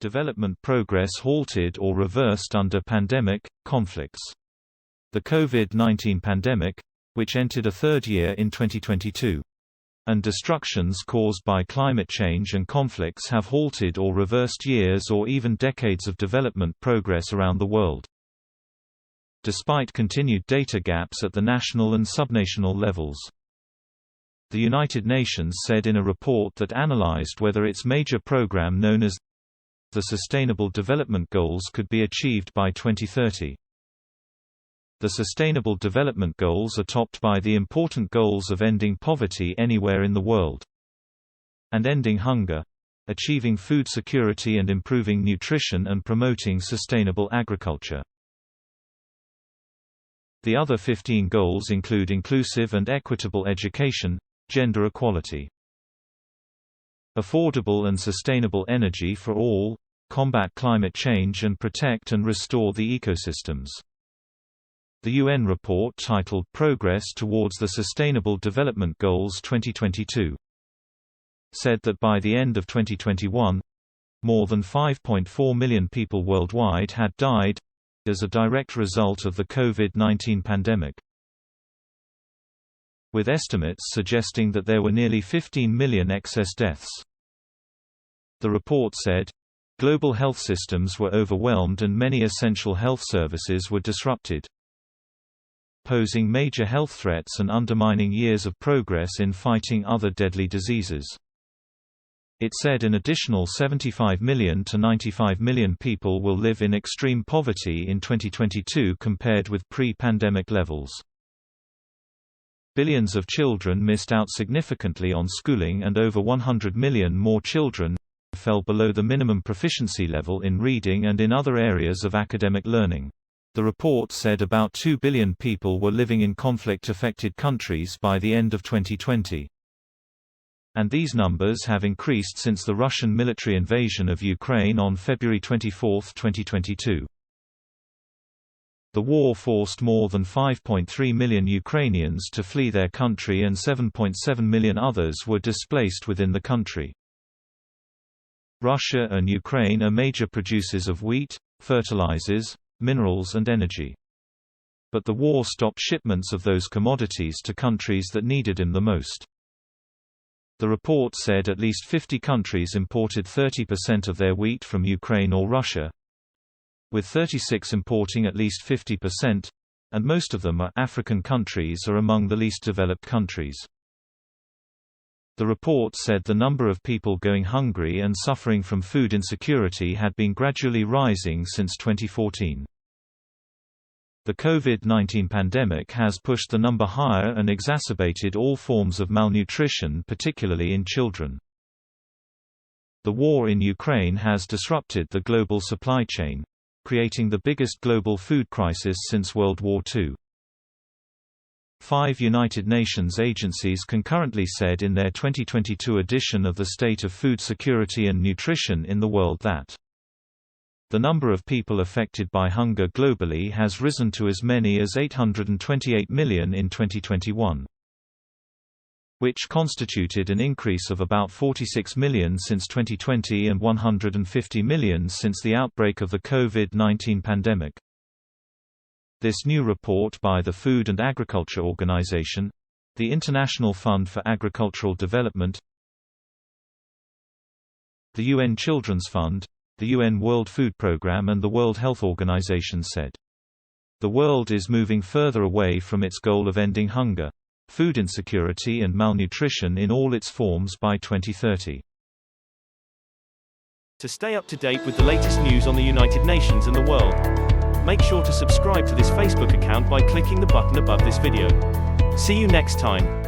Development progress halted or reversed under pandemic, conflicts. The COVID-19 pandemic, which entered a third year in 2022, and destructions caused by climate change and conflicts have halted or reversed years or even decades of development progress around the world. Despite continued data gaps at the national and subnational levels. The United Nations said in a report that analyzed whether its major program known as the Sustainable Development Goals could be achieved by 2030. The Sustainable Development Goals are topped by the important goals of ending poverty anywhere in the world and ending hunger, achieving food security and improving nutrition and promoting sustainable agriculture. The other 15 goals include inclusive and equitable education, gender equality, affordable and sustainable energy for all, combat climate change and protect and restore the ecosystems. The UN report titled Progress Towards the Sustainable Development Goals 2022 said that by the end of 2021, more than 5.4 million people worldwide had died as a direct result of the COVID-19 pandemic, with estimates suggesting that there were nearly 15 million excess deaths. The report said, global health systems were overwhelmed and many essential health services were disrupted, posing major health threats and undermining years of progress in fighting other deadly diseases. It said an additional 75 million to 95 million people will live in extreme poverty in 2022 compared with pre-pandemic levels. Billions of children missed out significantly on schooling and over 100 million more children fell below the minimum proficiency level in reading and in other areas of academic learning. The report said about 2 billion people were living in conflict-affected countries by the end of 2020. And these numbers have increased since the Russian military invasion of Ukraine on February 24, 2022. The war forced more than 5.3 million Ukrainians to flee their country and 7.7 million others were displaced within the country. Russia and Ukraine are major producers of wheat, fertilizers, minerals and energy. But the war stopped shipments of those commodities to countries that needed them the most. The report said at least 50 countries imported 30% of their wheat from Ukraine or Russia, with 36 importing at least 50%, and most of them are African countries or among the least developed countries. The report said the number of people going hungry and suffering from food insecurity had been gradually rising since 2014. The COVID-19 pandemic has pushed the number higher and exacerbated all forms of malnutrition, particularly in children. The war in Ukraine has disrupted the global supply chain, creating the biggest global food crisis since World War II. 5 United Nations agencies concurrently said in their 2022 edition of the State of Food Security and Nutrition in the World that the number of people affected by hunger globally has risen to as many as 828 million in 2021, which constituted an increase of about 46 million since 2020 and 150 million since the outbreak of the COVID-19 pandemic. This new report by the Food and Agriculture Organization, the International Fund for Agricultural Development, the UN Children's Fund, the UN World Food Programme and the World Health Organization said, the world is moving further away from its goal of ending hunger, food insecurity and malnutrition in all its forms by 2030. To stay up to date with the latest news on the United Nations and the world, make sure to subscribe to this Facebook account by clicking the button above this video. See you next time.